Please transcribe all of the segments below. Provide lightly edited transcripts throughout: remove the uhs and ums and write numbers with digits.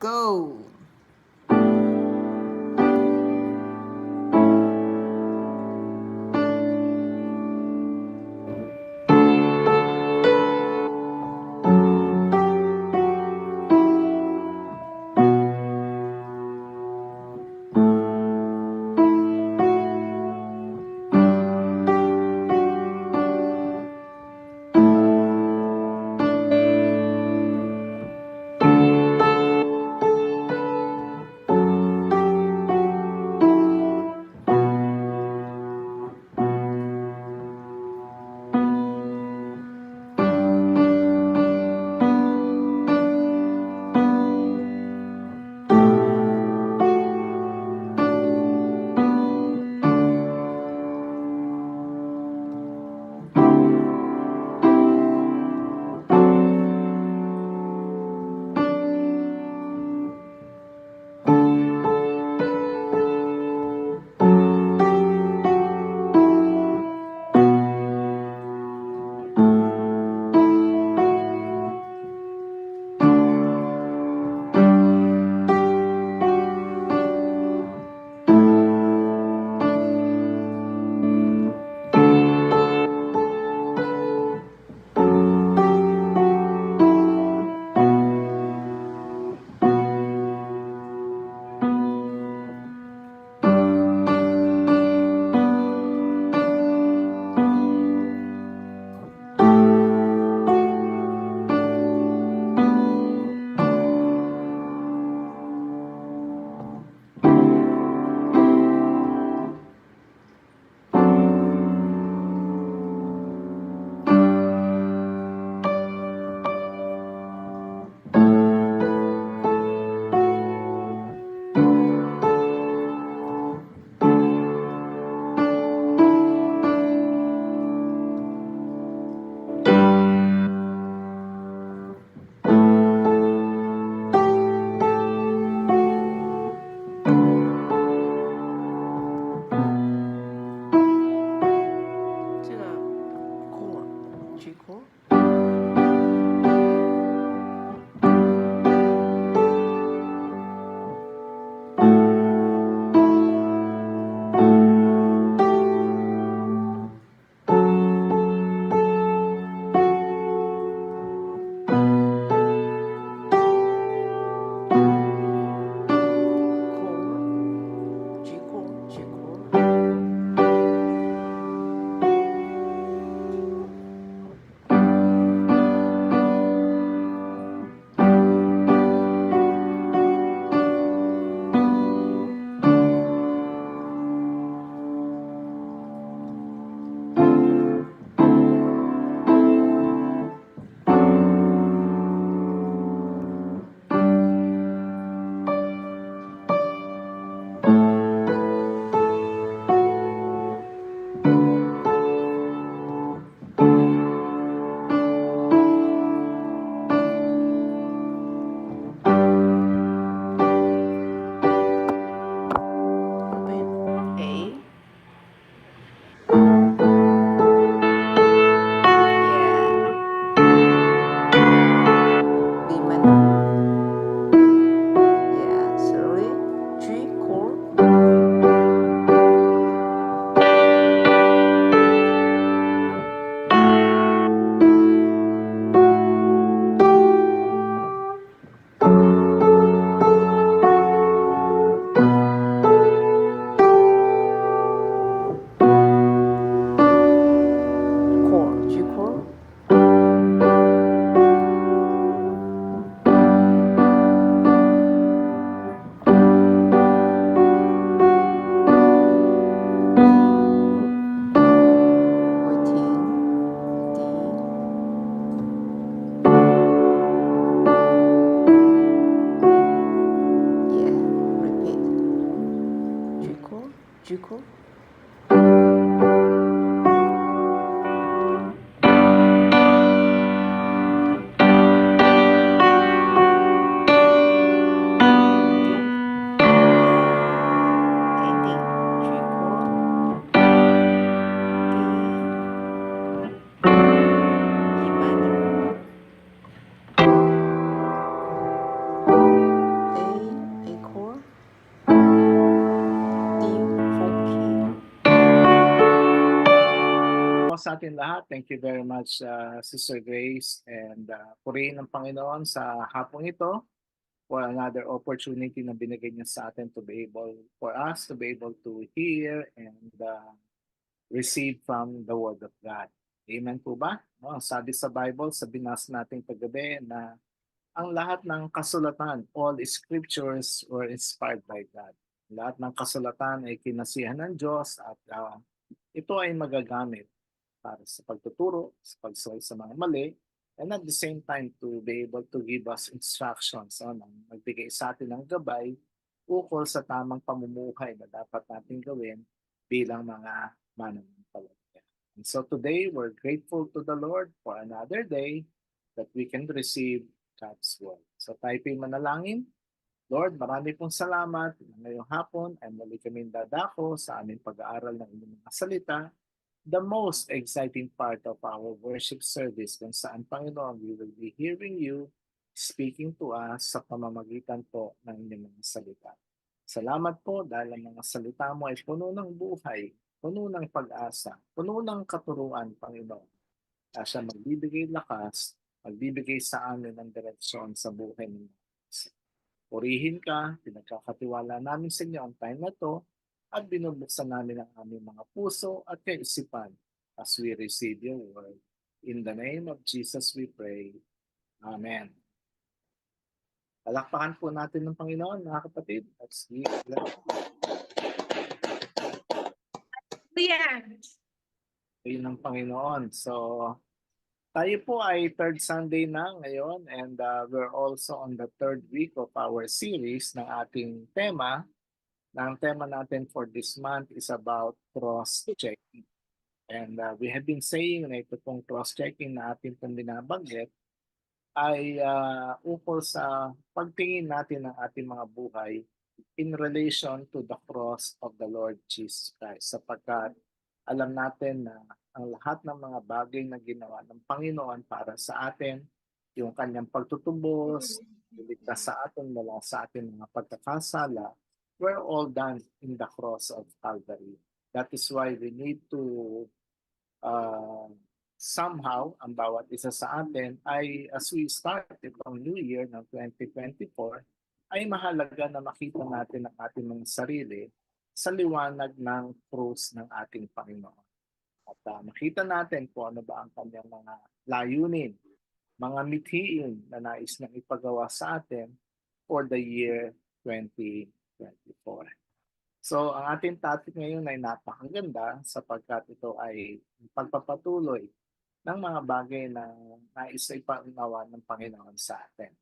go! ating lahat. Thank you very much, Sister Grace. And purihin ng Panginoon sa hapong ito for another opportunity na binigay niya sa atin for us to be able to hear and receive from the Word of God. Amen po ba? No, sabi sa Bible, sa binasa natin kagabi na ang lahat ng kasulatan, all scriptures were inspired by God. Lahat ng kasulatan ay kinasihan ng Diyos at ito ay magagamit para sa pagtuturo, sa pagsuway sa mga mali, and at the same time to be able to give us instructions, magbigay sa atin ng gabay ukol sa tamang pamumuhay na dapat natin gawin bilang mga mananampalataya. And so today, we're grateful to the Lord for another day that we can receive God's Word. So tayo po'y manalangin. Lord, marami pong salamat ngayong hapon ay muli kami dadako sa aming pag-aaral ng inyong mga salita. The most exciting part of our worship service kung saan, Panginoon, we will be hearing you speaking to us sa pamamagitan po ng inyong mga salita. Salamat po dahil ang mga salita mo ay puno ng buhay, puno ng pag-asa, puno ng katuruan, Panginoon. Siya magbibigay lakas, magbibigay sa amin ng direksyon sa buhay ng mga. Purihin ka, pinagkakatiwala namin sa inyo ang time na to, at binubuksan namin ang aming mga puso at kaisipan as we receive your word. In the name of Jesus we pray. Amen. Palakpakan po natin ng Panginoon, mga kapatid. Let's give ng Panginoon. So, tayo po ay third Sunday na ngayon and we're also on the third week of our series ng ating tema. Ang tema natin for this month is about cross-checking. And we have been saying na ito pong cross-checking na ating pong binabanggit ay ukol sa pagtingin natin ng ating mga buhay in relation to the cross of the Lord Jesus Christ. Sapagkat alam natin na ang lahat ng mga bagay na ginawa ng Panginoon para sa atin, yung kanyang pagtutubos, iligtas sa atin mula sa ating mga pagkakasala, we're all done in the cross of Calvary. That is why we need to somehow, ang bawat isa sa atin ay as we start itong new year ng 2024, ay mahalaga na makita natin ang ating mga sarili sa liwanag ng krus ng ating Panginoon. At makita natin kung ano ba ang kanyang mga layunin, mga mithiin na nais niyang ipagawa sa atin for the year 2024. So, ang ating topic ngayon ay napakaganda sapagkat ito ay pagpapatuloy ng mga bagay na nais ipaunawa ng Panginoon sa atin.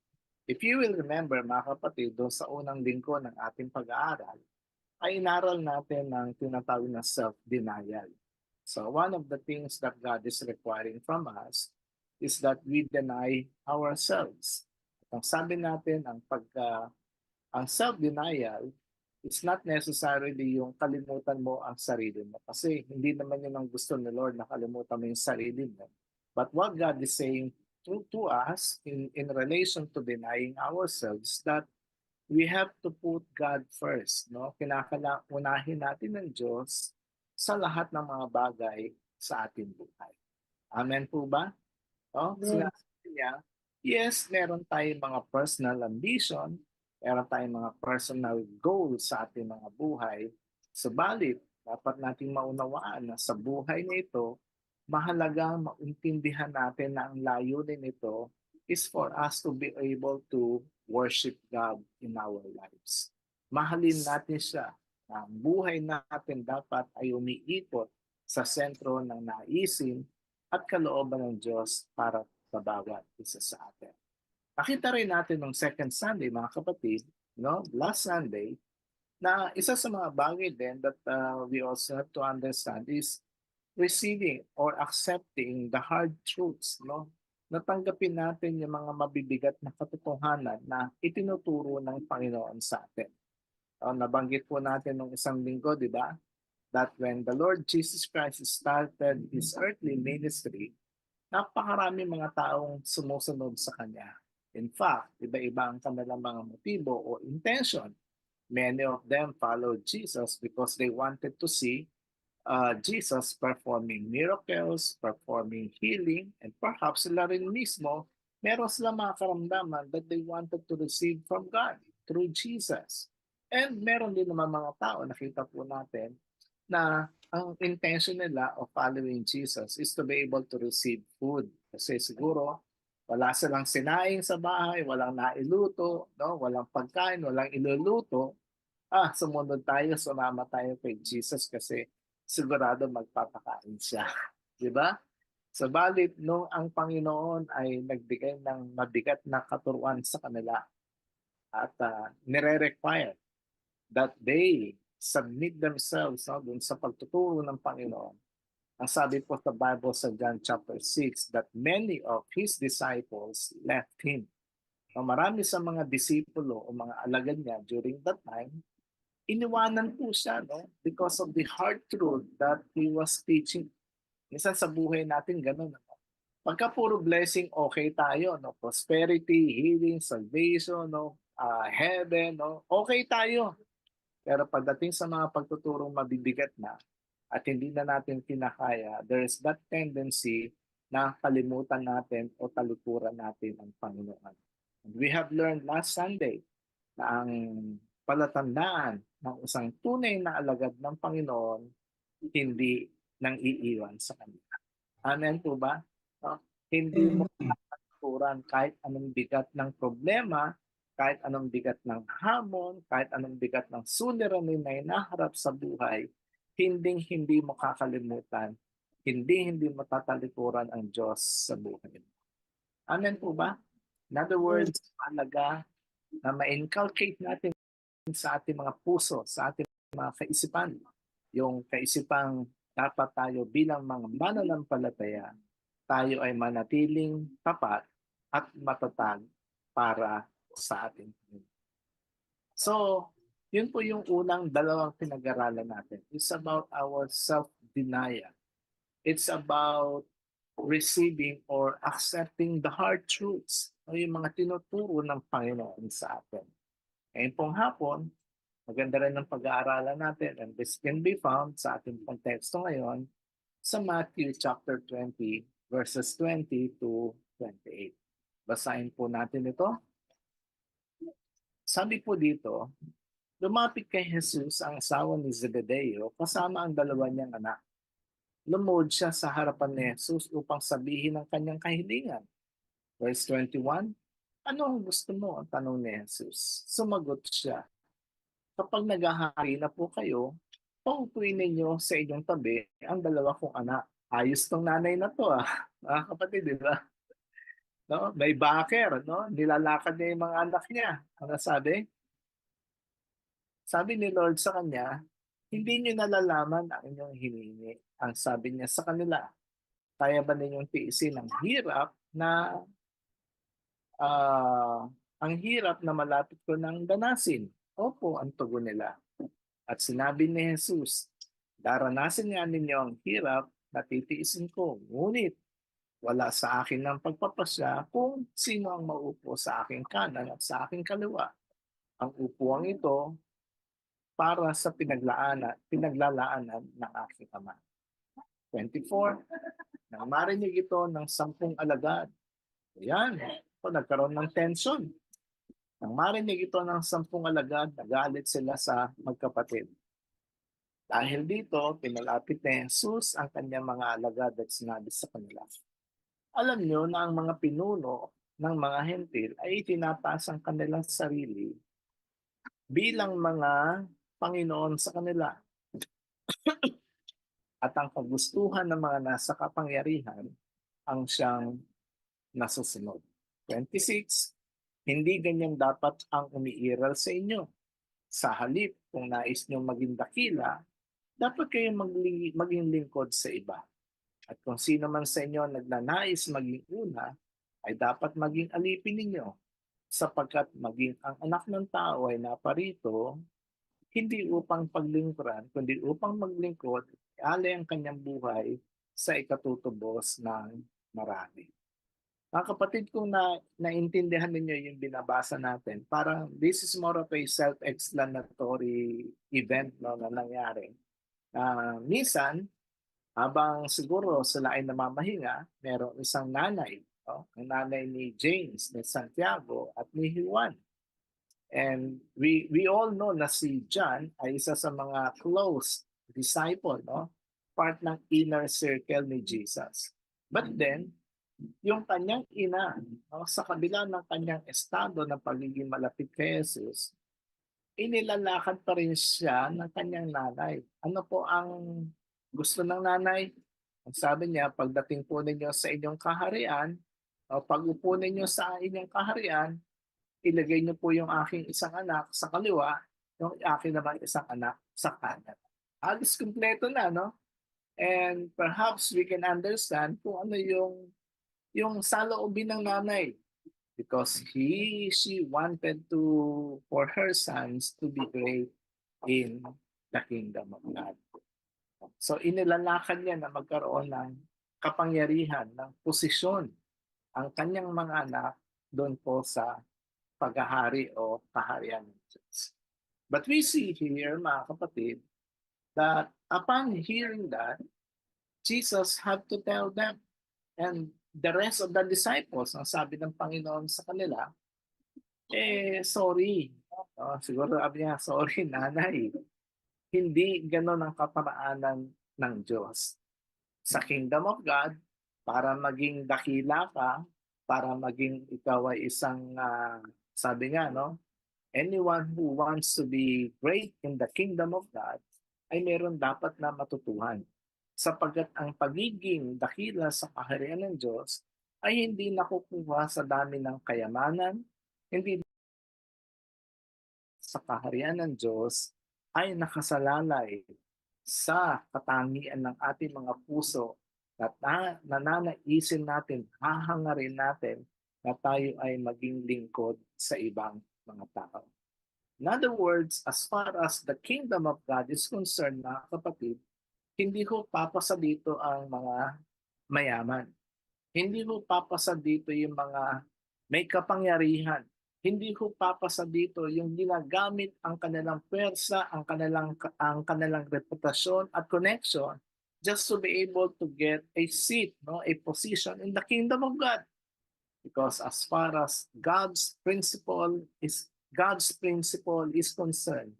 If you will remember, mga kapatid, doon sa unang linggo ng ating pag-aaral, ay inaral natin ng tinatawag na self-denial. So, one of the things that God is requiring from us is that we deny ourselves. At ang sabi natin, ang self-denial is not necessarily yung kalimutan mo ang sarili mo. Kasi hindi naman yun ang gusto ni Lord na kalimutan mo yung sarili mo. But what God is saying to us in relation to denying ourselves that we have to put God first. No? Unahin natin ng Diyos sa lahat ng mga bagay sa ating buhay. Amen po ba? Sinasabi niya, yes, meron tayong mga personal ambition, meron tayong mga personal goals sa ating mga buhay. Subalit, dapat nating maunawaan na sa buhay nito, mahalagang maintindihan natin na ang layunin nito is for us to be able to worship God in our lives. Mahalin natin siya. Ang buhay natin dapat ay umiikot sa sentro ng naisin at kalooban ng Diyos para sa bawat isa sa atin. Nakita rin natin nung second Sunday, mga kapatid, last Sunday, na isa sa mga bagay din that we also have to understand is receiving or accepting the hard truths. Natanggapin natin yung mga mabibigat na katotohanan na itinuturo ng Panginoon sa atin. Nabanggit po natin nung isang linggo, di ba? That when the Lord Jesus Christ started His earthly ministry, napakarami mga taong sumusunod sa Kanya. In fact, iba-iba ang kanilang mga motibo o intention. Many of them followed Jesus because they wanted to see Jesus performing miracles, performing healing, and perhaps sila rin mismo, meron silang mga karamdaman that they wanted to receive from God through Jesus. And meron din naman mga tao, nakita po natin, na ang intention nila of following Jesus is to be able to receive food. Kasi siguro, wala silang sinaing sa bahay, walang nailuto, no? Walang pagkain, walang iluluto. Sumunod tayo, sumama tayo kay Jesus kasi sigurado magpapakain siya. Di ba? Sabalit, nung ang Panginoon ay nagbigay ng mabigat na katuruan sa kanila at nire-require that they submit themselves, no, dun sa pagtuturo ng Panginoon. Ang sabi po sa Bible sa John chapter 6 that many of His disciples left Him. Marami sa mga disipulo o mga alagad niya during that time, iniwanan po siya, no, because of the hard truth that He was teaching. Minsan sa buhay natin ganun. No? Pagka puro blessing, okay tayo. No? Prosperity, healing, salvation, no? Heaven, no? Okay tayo. Pero pagdating sa mga pagtuturong mabibigat na at hindi na natin kinakaya, there's that tendency na kalimutan natin o talikuran natin ang Panginoon. And we have learned last Sunday na ang palatandaan ng isang tunay na alagad ng Panginoon hindi nang iiwan sa kanila. Amen po ba? No? Hindi mo talikuran kahit anong bigat ng problema, kahit anong bigat ng hamon, kahit anong bigat ng suliranin na hinaharap sa buhay, hindi mo kakalimutan, hindi mo tatalikuran ang Diyos sa buhay. Amen po ba? In other words, mahalaga na ma-inculcate natin sa ating mga puso, sa ating mga kaisipan, yung kaisipang dapat tayo bilang mga mananampalataya, tayo ay manatiling tapat at matatag para sa ating Panginoon. So, yun po yung unang dalawang pinag-aralan natin. It's about our self-denial. It's about receiving or accepting the hard truths o yung mga tinuturo ng Panginoon sa atin. Ngayon pong hapon, maganda rin ang pag-aaralan natin and this can be found sa ating konteksto ngayon sa Matthew chapter 20 verses 20 to 28. Basahin po natin ito. Sabi po dito, lumapit kay Jesus ang asawa ni Zebedeo kasama ang dalawa niyang anak. Lumuhod siya sa harapan ni Jesus upang sabihin ang kanyang kahilingan. Verse 21, ano ang gusto mo? Ang tanong ni Jesus. Sumagot siya, kapag naghahari na po kayo, paupuin ninyo sa inyong tabi ang dalawa kong anak. Ayos tong nanay na to mga kapatid, di ba? No? May backer, no? Nilalakad niya yung mga anak niya. Ano sabi? Sabi ni Lord sa kanya, hindi niyo nalalaman ang inyong hinihingi. Ang sabi niya sa kanila, kaya ba ninyong tiisin ang hirap na ang hirap na malapit ko ng danasin? Opo, ang tugon nila. At sinabi ni Jesus, daranasin nga ninyo ang hirap na titiisin ko. Ngunit wala sa akin ng pagpapasya kung sino ang maupo sa aking kanan at sa aking kaliwa. Ang upuang ito para sa pinaglalaanan ng aking Ama. 24. Nang marinig ito ng 10 alagad. Ayan, nagkaroon ng tension. Nang marinig ito ng 10 alagad, nagalit sila sa magkapatid. Dahil dito, pinalapit ni Jesus ang kanyang mga alagad at sinabi sa kanila, alam niyo na ang mga pinuno ng mga hentil ay itinataas ang kanilang sarili bilang mga Panginoon sa kanila. At ang kagustuhan ng mga nasa kapangyarihan ang siyang nasusunod. 26, hindi ganyan dapat ang umiiral sa inyo. Sa halip, kung nais nyo maging dakila, dapat kayong maging lingkod sa iba. At kung sino man sa inyo nagnanais maging una, ay dapat maging alipin ninyo, sapagkat maging ang anak ng tao ay naparito, hindi upang paglingkuran, kundi upang maglingkod, alay ang kanyang buhay sa ikatutubos ng marami. Mga kapatid, kung naintindihan ninyo yung binabasa natin, parang this is more of a self-explanatory event, no, na nangyari. Minsan, habang siguro sila ay namamahinga, merong isang nanay, no? Ang nanay ni James, ni Santiago, at ni Juan. And we all know na si John ay isa sa mga close disciple, no? Part ng inner circle ni Jesus. But then, yung kanyang ina, no, sa kabila ng kanyang estado ng pagiging malapit kay Jesus, inilalakad pa rin siya ng kanyang nanay. Ano po ang gusto ng nanay? Ang sabi niya, pagdating po ninyo sa inyong kaharian, o pag-upo ninyo sa inyong kaharian, ilagay niyo po yung aking isang anak sa kaliwa, yung akin naman isang anak sa kanan. Halos kumpleto na, no? And perhaps we can understand kung ano yung saloobin ng nanay, because she wanted for her sons to be great in the kingdom of God. So inilalakad niya na magkaroon ng kapangyarihan, ng posisyon ang kanyang mga anak doon po sa paghahari o kaharian ng Diyos. But we see here, mga kapatid, that upon hearing that, Jesus had to tell them, and the rest of the disciples, ang sabi ng Panginoon sa kanila, sorry. Siguro sabi niya, sorry nanay. Hindi ganon ang kaparaanan ng Diyos. Sa kingdom of God, para maging dakila ka, para maging ikaw ay isang, sabi nga, no? Anyone who wants to be great in the kingdom of God ay meron dapat na matutuhan. Sapagkat ang pagiging dakila sa kaharian ng Diyos ay hindi nakukuha sa dami ng kayamanan, hindi sa kaharian ng Diyos ay nakasalalay sa katangian ng ating mga puso at nananaisin natin, hahangarin natin na tayo ay maging lingkod sa ibang mga tao. In other words, as far as the kingdom of God is concerned, mga kapatid, hindi ho papasa dito ang mga mayaman. Hindi ho papasa dito yung mga may kapangyarihan. Hindi ho papasa dito yung ginagamit ang kanilang pwersa, ang kanilang reputasyon at connection just to be able to get a seat, no, a position in the kingdom of God. Because as far as God's principle is concerned,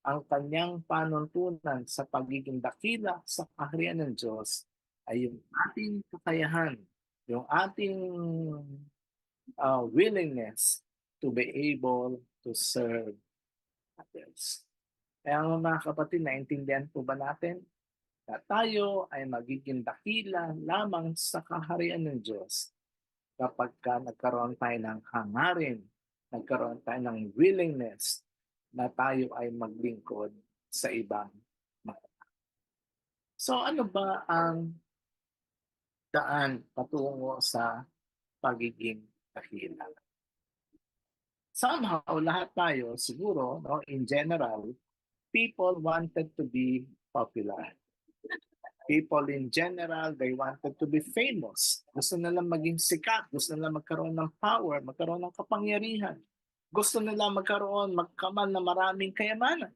ang kanyang panuntunan sa pagiging dakila sa kaharian ng Diyos ay yung ating kakayahan, yung ating willingness to be able to serve others. Kaya mga kapatid, naintindihan po ba natin na tayo ay magiging dakila lamang sa kaharian ng Diyos kapag nagkaroon tayo ng hangarin, nagkaroon tayo ng willingness na tayo ay maglingkod sa ibang mga. So ano ba ang daan patungo sa pagiging dakila? Somehow, lahat tayo siguro, no, in general, people wanted to be popular. People in general, they wanted to be famous. Gusto nila maging sikat, gusto nila magkaroon ng power, magkaroon ng kapangyarihan. Gusto nila magkamal na maraming kayamanan.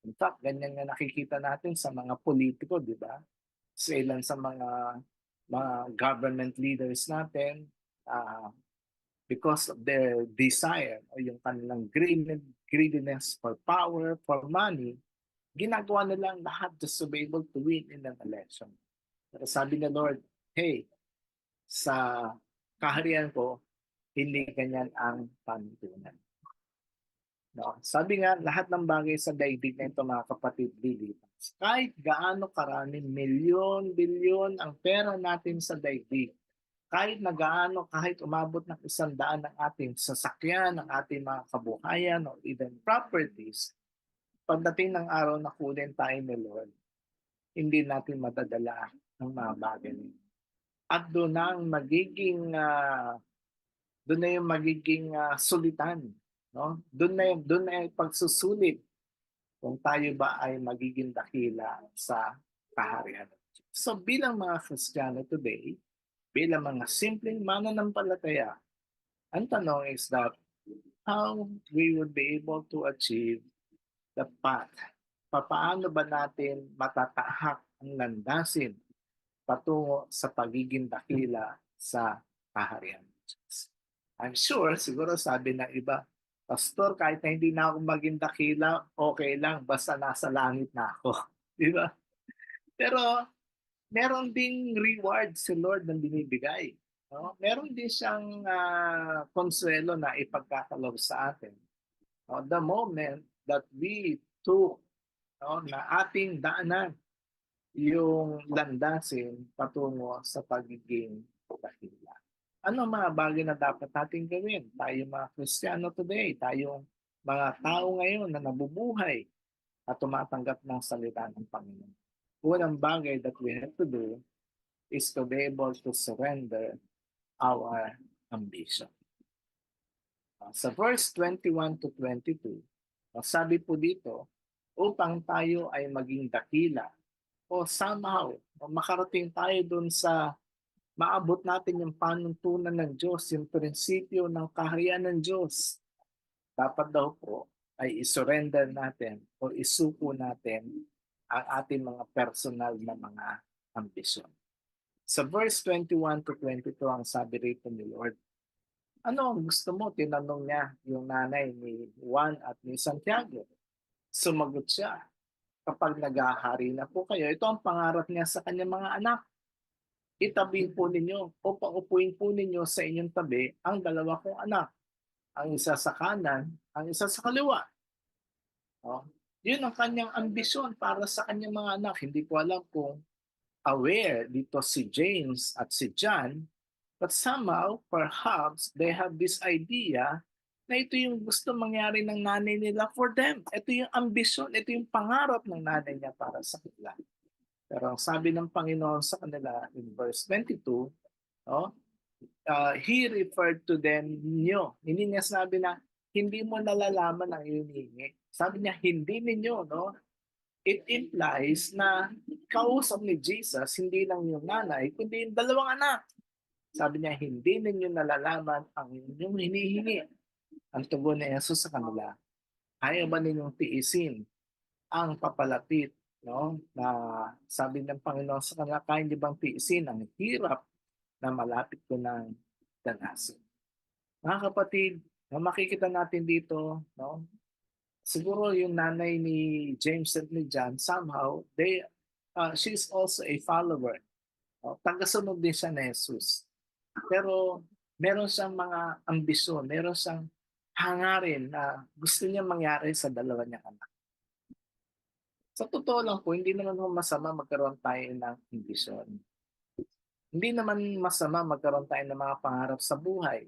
In fact, ganyan nga nakikita natin sa mga politiko, di ba? Sa ilan sa mga government leaders natin, because of their desire o yung kanilang greediness for power, for money, ginagawa nilang lahat just to be able to win in an election. Pero sabi ni Lord, hey, sa kaharian ko, hindi ganyan ang panuntunan. No? Sabi nga, lahat ng bagay sa daigdig na ito, mga kapatid, lilipas. Kahit gaano karami, milyon, bilyon ang pera natin sa daigdig, kahit na gaano, kahit umabot ng 100 ng ating sasakyan, ng ating mga kabuhayan, or even properties, pagdating ng araw na kunin tayo ni Lord, hindi natin madadala ang mga bagay nito. At doon na yung magiging sulitan, no? Doon na yung pagsusulit kung tayo ba ay magiging dakila sa kaharian. So bilang mga Kristiyano today, bilang mga simpleng mananampalataya, ang tanong is that how we would be able to achieve the path papaano ba natin matatahak ang landasin patungo sa pagiging dakila sa kaharian ng Diyos? I'm sure, siguro sabi ng iba, Pastor, kahit na hindi na ako maging dakila, okay lang, basta nasa langit na ako. Di ba? Pero meron ding reward si Lord na binibigay. No? Meron din siyang konsuelo na ipagkakalob sa atin. No? The moment that we took, no, na ating daanan yung landasin patungo sa pagiging dakila. Ano ang mga bagay na dapat natin gawin? Tayo mga Kristiyano today, tayong mga tao ngayon na nabubuhay at tumatanggap ng salita ng Panginoon. Unang bagay that we have to do is to be able to surrender our ambition. Sa verse 21 to 22, sabi po dito, upang tayo ay maging dakila o somehow makarating tayo dun sa maabot natin yung panuntunan ng Diyos, yung prinsipyo ng kaharian ng Diyos. Dapat daw po ay isurrender natin o isuko natin ang ating mga personal na mga ambisyon. Sa verse 21 to 22, ang sabi rito ni Lord, ano ang gusto mo? Tinanong niya yung nanay ni Juan at ni Santiago. Sumagot siya, kapag naghahari na po kayo, ito ang pangarap niya sa kanyang mga anak. Itabihin po ninyo o paupuin po ninyo sa inyong tabi ang dalawa kong anak. Ang isa sa kanan, ang isa sa kaliwa. Oh, yun ang kanyang ambisyon para sa kanyang mga anak. Hindi ko alam kung aware dito si James at si John, but somehow, perhaps, they have this idea na ito yung gusto mangyari ng nanay nila for them. Ito yung ambisyon, ito yung pangarap ng nanay niya para sa kanila. Pero ang sabi ng Panginoon sa kanila in verse 22, no, He referred to them ninyo. Hindi niya sabi na hindi mo nalalaman ang hinihingi. Sabi niya, hindi ninyo, no? It implies na kausap ni Jesus, hindi lang yung nanay, kundi yung dalawang anak. Sabi niya, hindi ninyo nalalaman ang inyong hinihingi. Ang tugon ni Jesus sa kanila, ayaw ba ninyong tiisin ang papalapit, no? Na sabi ng Panginoon sa kanila, kaya niyo bang tiisin ang hirap na malapit ko ng danasin? Mga kapatid, na makikita natin dito, no? Siguro yung nanay ni James at ni John, somehow, she's also a follower. No? Tagasunod din siya ni Jesus. Pero meron siyang mga ambisyon, meron siyang hangarin na gusto niya mangyari sa dalawa niyang anak. Sa totoo lang po, hindi naman masama magkaroon tayo ng ambisyon. Hindi naman masama magkaroon tayo ng mga pangarap sa buhay.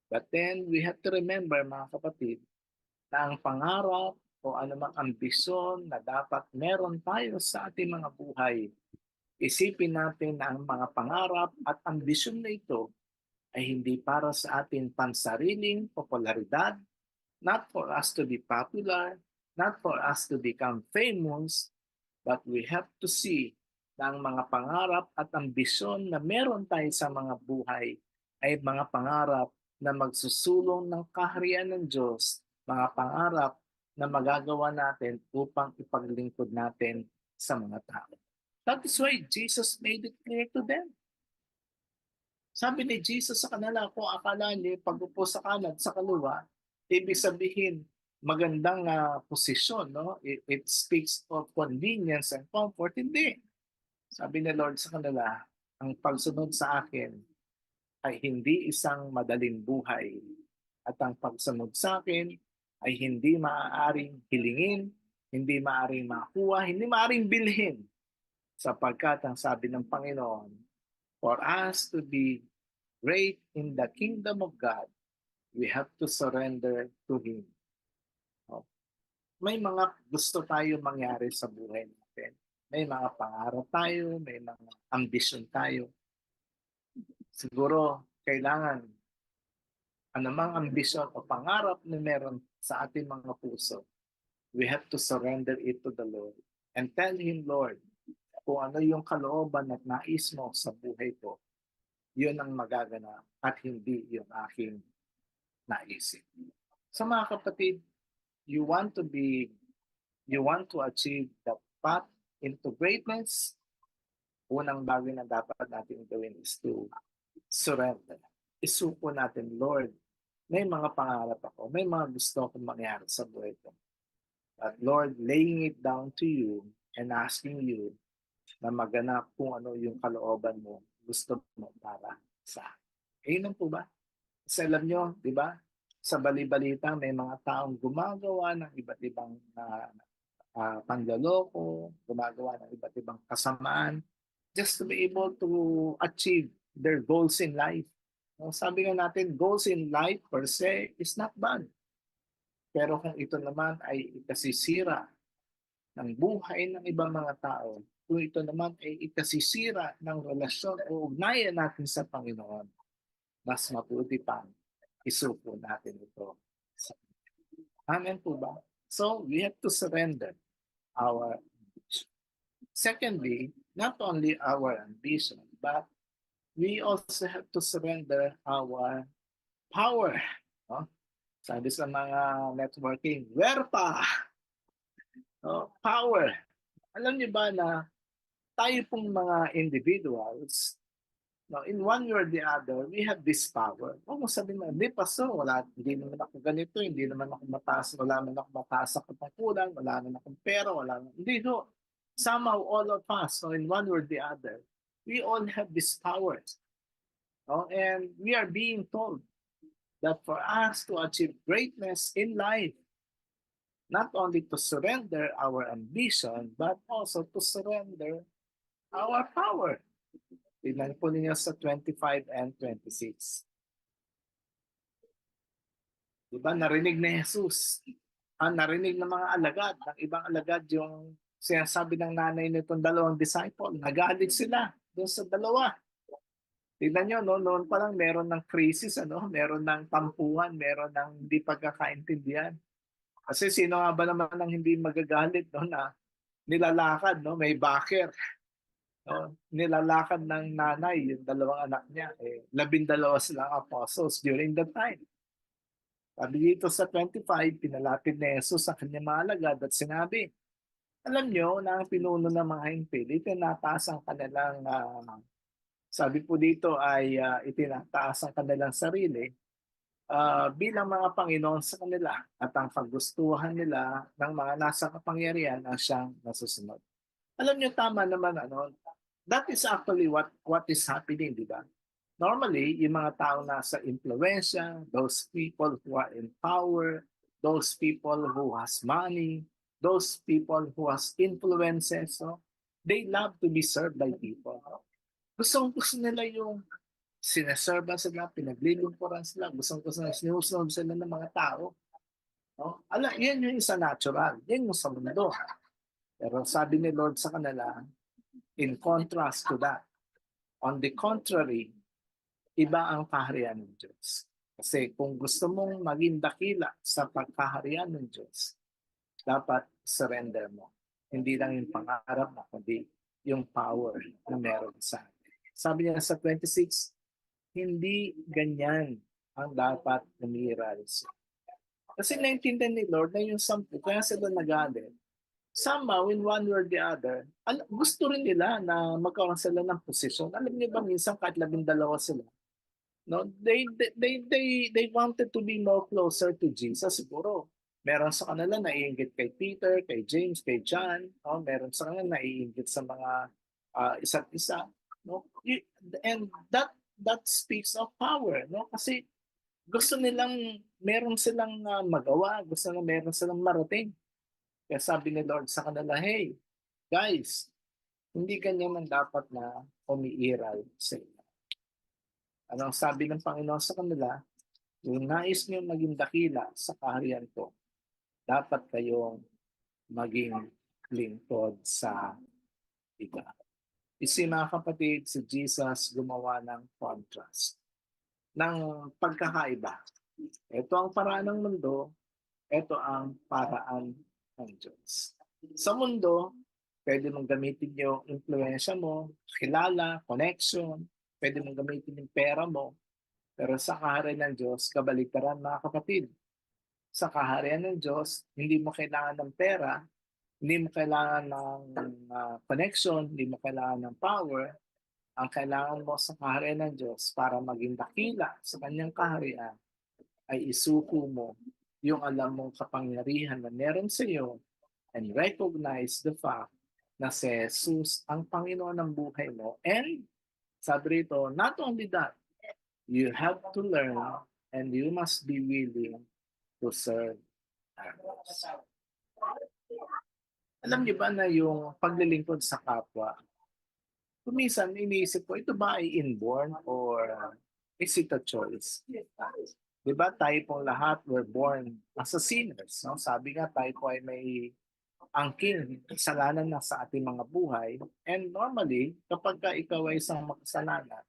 But then, we have to remember, mga kapatid, na ang pangarap o anumang ambisyon na dapat meron tayo sa ating mga buhay, isipin natin na ang mga pangarap at ambisyon na ito ay hindi para sa ating pansariling popularidad, not for us to be popular, not for us to become famous, but we have to see na ang mga pangarap at ambisyon na meron tayo sa mga buhay ay mga pangarap na magsusulong ng kaharian ng Diyos, mga pangarap na magagawa natin upang ipaglingkod natin sa mga tao. That is why Jesus made it clear to them. Sabi ni Jesus sa kanila, kung akala niyo pag-upo sa kanan sa kaliwa, ibig sabihin magandang posisyon, no? It speaks of convenience and comfort. Hindi. Sabi ni Lord sa kanila, ang pagsunod sa akin ay hindi isang madaling buhay. At ang pagsunod sa akin ay hindi maaaring hilingin, hindi maaaring makuha, hindi maaaring bilhin. Sapagkat ang sabi ng Panginoon, for us to be great in the kingdom of God, we have to surrender to Him. May mga gusto tayo mangyari sa buhay natin. May mga pangarap tayo, may mga ambisyon tayo. Siguro, kailangan anumang ambisyon o pangarap na meron sa ating mga puso, we have to surrender it to the Lord and tell Him, Lord, kung ano yung kalooban at nais mo sa buhay ko, yun ang magaganap at hindi yung aking naisip. So mga kapatid, you want to be you want to achieve the path into greatness, unang bagay na dapat natin gawin is to surrender. Isuko natin, Lord, may mga pangarap ako, may mga gusto akong mangyari sa buhay ko. But Lord, laying it down to you and asking you na maganap kung ano yung kalooban mo, gusto mo para sa akin. Ayun po ba? Kasi alam nyo, di ba? Sa bali-balita, may mga taong gumagawa ng iba't ibang panloloko, gumagawa ng iba't ibang kasamaan just to be able to achieve their goals in life. No, sabi nga natin, goals in life per se is not bad. Pero kung ito naman ay ikasisira ng buhay ng ibang mga tao, kung ito naman ay ikasisira ng relasyon o ugnayan natin sa Panginoon, mas mabuti pang isuko natin ito. Amen po ba? So, we have to surrender our ambition. Secondly, not only our ambition, but we also have to surrender our power. No? Sabi sa mga networking, where pa? No? Power. Alam niyo ba na tayo pong mga individuals, no, in one way or the other, we have this power. Kung sabihin mo, hindi pa so, hindi naman ako ganito, hindi naman ako mataas, wala naman ako mataas sa katangkulan, wala naman akong pera, hindi no. Somehow all of us, no, in one way or the other, we all have this power. No? And we are being told that for us to achieve greatness in life, not only to surrender our ambition, but also to surrender our power. Tignan po ninyo sa 25 and 26. Diba, narinig ni Jesus. Narinig ng mga alagad, ng ibang alagad yung sinasabi ng nanay nitong dalawang disciple. Nagalit sila doon sa dalawa. Tignan nyo, no, noon pa lang meron ng crisis, meron ng tampuhan, meron ng hindi pagkakaintindihan. Kasi sino nga ba naman ang hindi magagalit, no, na nilalakad, no, may backer. No, nilalakad ng nanay yung dalawang anak niya. 12 silang apostles during that time. Sabi dito sa 25, pinalapit ni Jesus sa kanyang mga alagad at sinabi, alam nyo na ang pinuno ng mga hingpil, itinataas ang kanilang, sabi po dito ay itinataas ang kanilang sarili bilang mga Panginoon sa kanila at ang kagustuhan nila ng mga nasa kapangyarihan ang siyang nasusunod. Alam nyo, tama naman, that is actually what is happening, di ba? Normally, yung mga tao nasa impluensya, those people who are in power, those people who has money, those people who has influences, they love to be served by people. Gusto nila yung sineserban sila, pinaglilingkuran sila, gusto nila sinusunod sila ng mga tao. No? Yan yung isa natural, yan yung sa mundo. Pero sabi ni Lord sa kanila, in contrast to that, on the contrary, iba ang kaharian ng Diyos. Kasi kung gusto mong maging dakila sa pagkaharian ng Diyos, dapat surrender mo. Hindi lang yung pangarap mo, kundi yung power na meron sa atin. Sabi niya sa 26, hindi ganyan ang dapat umiral. Kasi naintindihan ni Lord na yung 10, kaya sila nagalit. Somehow, in one way or the other, gusto rin nila na magkaroon sila ng posisyon. Alam niyo ba, minsan kahit 12 sila, no, they wanted to be more closer to Jesus siguro. Meron sa kanila naiinggit kay Peter, kay James, kay John, no? Meron sa kanila naiinggit sa mga isa't isa, no? And that speaks of power, no? Kasi gusto nilang meron silang magawa, gusto nilang meron silang marating. Kaya sabi ni Lord sa kanila, hey, guys, hindi ganyan ang dapat na umiiral sa inyo. Ano ang sabi ng Panginoon sa kanila? Yung nais niyo maging dakila sa kaharian ko, dapat kayong maging lingkod sa iba. Isi mga kapatid, si Jesus gumawa ng contrast, ng pagkakaiba. Ito ang paraan ng mundo, ito ang paraan ng Diyos. Sa mundo, pwede mong gamitin yung influensya mo, kilala, connection, pwede mong gamitin yung pera mo. Pero sa kaharian ng Diyos, kabaligtaran mga kapatid. Sa kaharian ng Diyos, hindi mo kailangan ng pera, Hindi mo kailangan ng connection, hindi mo kailangan ng power. Ang kailangan mo sa kaharian ng Diyos para maging dakila sa kanyang kaharian ay isuko mo yung alam mong kapangyarihan na meron sa iyo and recognize the fact na si Jesus ang Panginoon ng buhay mo. And sabi rito, not only that, you have to learn and you must be willing to serve others. Alam niyo ba na yung paglilingkod sa kapwa, kuminsan iniisip ko, ito ba ay inborn or is it a choice? Di ba tayo pong lahat were born as a sinners. No? Sabi nga tayo po ay may angking kasalanan na sa ating mga buhay. And normally, kapag ka ikaw ay isang makasalanan,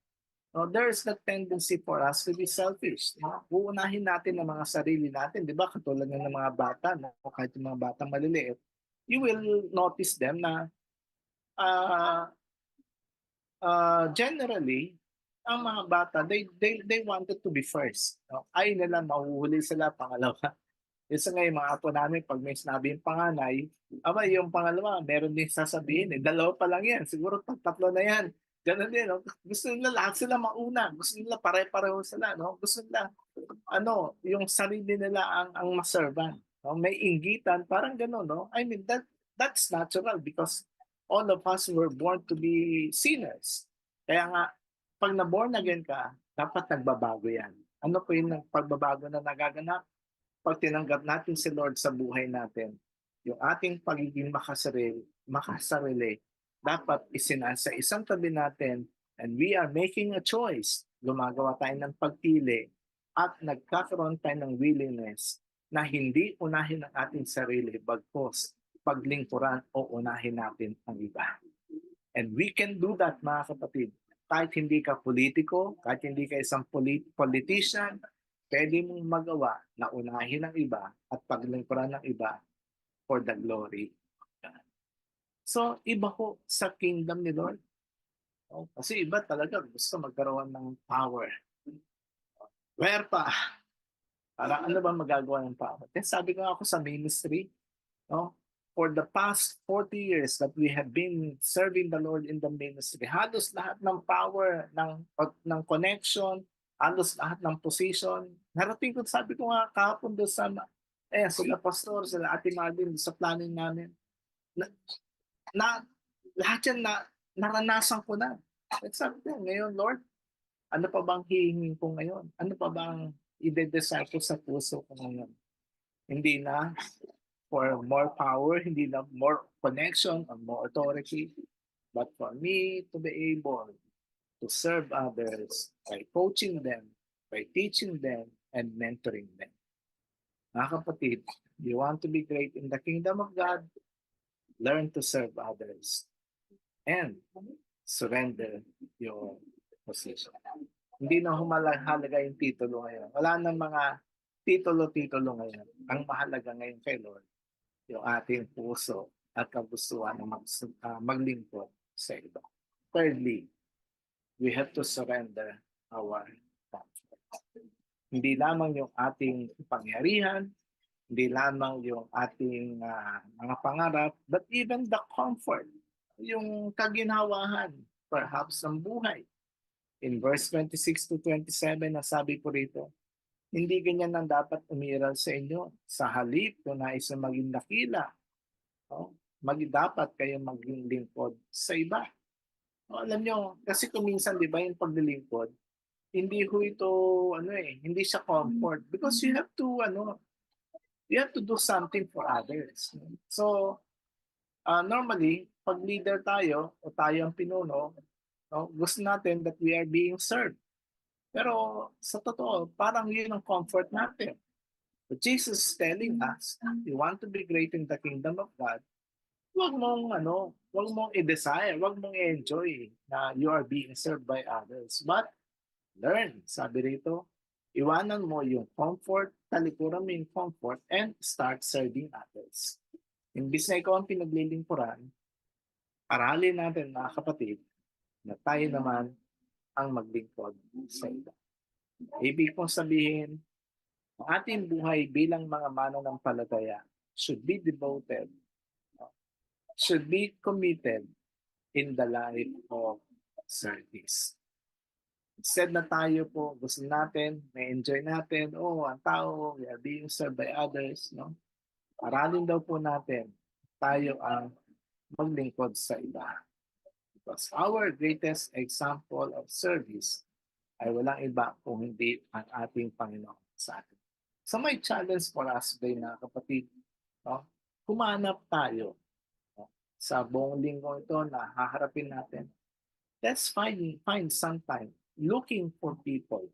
no, there is the tendency for us to be selfish. No? Uunahin natin ang mga sarili natin. Di ba? Katulad ng mga bata, no? Kahit yung mga batang maliliit, you will notice them na uh, generally, ang mga bata, they wanted to be first. No? Ay nila, mahuhuli sila, pangalawa. Isa nga yung mga apo namin, pag may sinabi yung panganay, aba yung pangalawa, meron din sasabihin, dalawa pa lang yan, siguro tatlo na yan. Ganun din, no? Gusto nila lahat sila mauna, gusto nila pare-pareho sila, no? Gusto nila, yung sarili nila ang maservan. No? May inggitan, parang gano'n, no? I mean, that's natural because all of us were born to be sinners. Kaya nga, pag na-born again ka, dapat nagbabago yan. Ano po yung pagbabago na nagaganap? Pag tinanggap natin si Lord sa buhay natin, yung ating pagiging makasarili, dapat isinasa isang tabi natin and we are making a choice. Gumagawa tayo ng pagpili at nagkakaroon tayo ng willingness na hindi unahin ang ating sarili bagkos paglingkuran o unahin natin ang iba. And we can do that, mga kapatid. Kahit hindi ka politiko, kahit hindi ka isang politician, pwede mong magawa na unahin ang iba at paglingkuran ng iba for the glory of God. So, iba ko sa kingdom ni Lord. Kasi iba talaga gusto magkaroon ng power. Where pa? Para ano ba magagawa ng power? Then sabi ko ako sa ministry, no? For the past 40 years that we have been serving the Lord in the ministry, halos lahat ng power, ng connection, halos lahat ng position, narating ko, sabi ko nga kahapon doon sa, sila pastor, sila Ate Marvin, sa planning namin, na lahat yan naranasan ko na. At sabi ko, ngayon Lord, ano pa bang hihingin ko ngayon? Ano pa bang ide-desire ko sa puso ko ngayon? Hindi na for more power, hindi na more connection or more authority, but for me to be able to serve others by coaching them, by teaching them, and mentoring them. Mga kapatid, you want to be great in the kingdom of God, learn to serve others, and surrender your position. Hindi na humalaga yung titulo ngayon. Wala nang mga titulo-titulo ngayon. Ang mahalaga ngayon kay Lord, yung ating puso at kagustuhan na maglingkod sa iba. Thirdly, we have to surrender our comfort. Hindi lamang yung ating pangyarihan, hindi lamang yung ating mga pangarap, but even the comfort, yung kaginhawahan, perhaps ng buhay. In verse 26 to 27, nasabi po rito, hindi ganyan ang dapat umiral sa inyo. Sa halip, kung nais na maging dakila, dapat kayo maging lingkod sa iba. Alam nyo, kasi kuminsan, di ba, yung paglilingkod, hindi ho ito, hindi siya comfort. Because you have to do something for others. So, normally, pag leader tayo, o tayo ang pinuno, gusto natin that we are being served. Pero sa totoo, parang yun ang comfort natin. But Jesus is telling us, you want to be great in the kingdom of God, wag mong i-desire, wag mong i-enjoy na you are being served by others. But learn, sabi rito, iwanan mo yung comfort, talikuran mo yung comfort, and start serving others. Imbis na ikaw ang pinaglilingkuran, aralin natin, mga kapatid, na tayo naman ang maglingkod sa iba. Ibig kong sabihin, ang ating buhay bilang mga mananampalataya should be devoted should be committed in the life of service. Instead na tayo po, gusto natin, na-enjoy natin, oh, ang tao, we are being served by others, no? Aralin daw po natin, tayo ang maglingkod sa iba. Because our greatest example of service ay walang iba kung hindi ang ating Panginoon sa atin. So may challenge for us today na kapatid, no? Humanap tayo, no? Sa buong linggo ito na haharapin natin. Let's find some time looking for people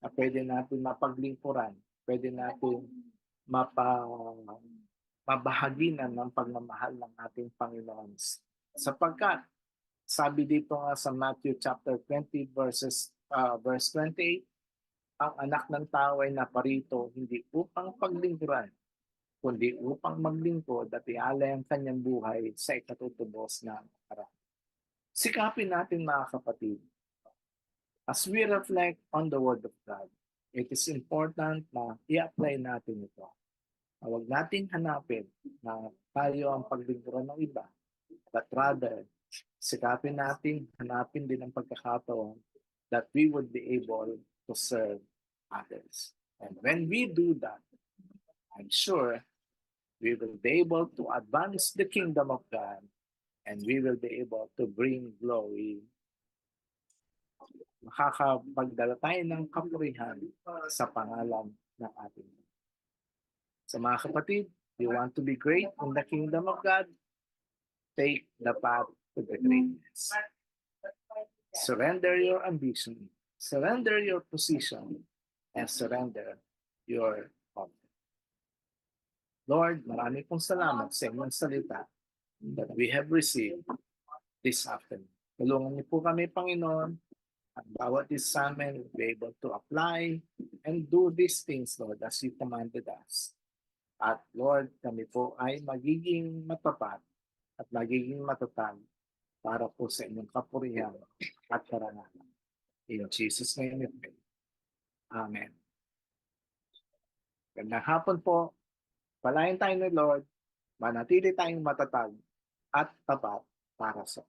na pwede natin mapaglingkuran, pwede natin mapa, mabahaginan ng pagmamahal ng ating Panginoon. Sapagkat, sabi dito nga sa Matthew chapter 20 verse 28, ang anak ng tao ay naparito hindi upang paglingkuran, kundi upang maglingkod at ialay ang kanyang buhay sa ikatutubos ng araw. Sikapin natin mga kapatid, as we reflect on the Word of God, it is important na i-apply natin ito. Huwag natin hanapin na tayo ang paglingkuran ng iba, but rather, sikapin natin, hanapin din ang pagkakataon that we would be able to serve others. And when we do that, I'm sure we will be able to advance the kingdom of God and we will be able to bring glory. Makakapagdala tayo ng kapurihan sa pangalan ng ating. So mga kapatid, you want to be great in the kingdom of God? Take the path to the greatness. Surrender your ambition, surrender your position, and surrender your confidence. Lord, marami pong salamat sa inyong salita that we have received this afternoon. Tulungan niyo po kami, Panginoon, at bawat isa sa amin will be able to apply and do these things, Lord, as you commanded us. At Lord, kami po ay magiging matapat at magiging matatag para po sa inyong kapurihan at karangalan. In Jesus' name we pray. Amen. Gandang hapon po. Palayan tayo ni Lord. Manatili tayong matatag at tapat para sa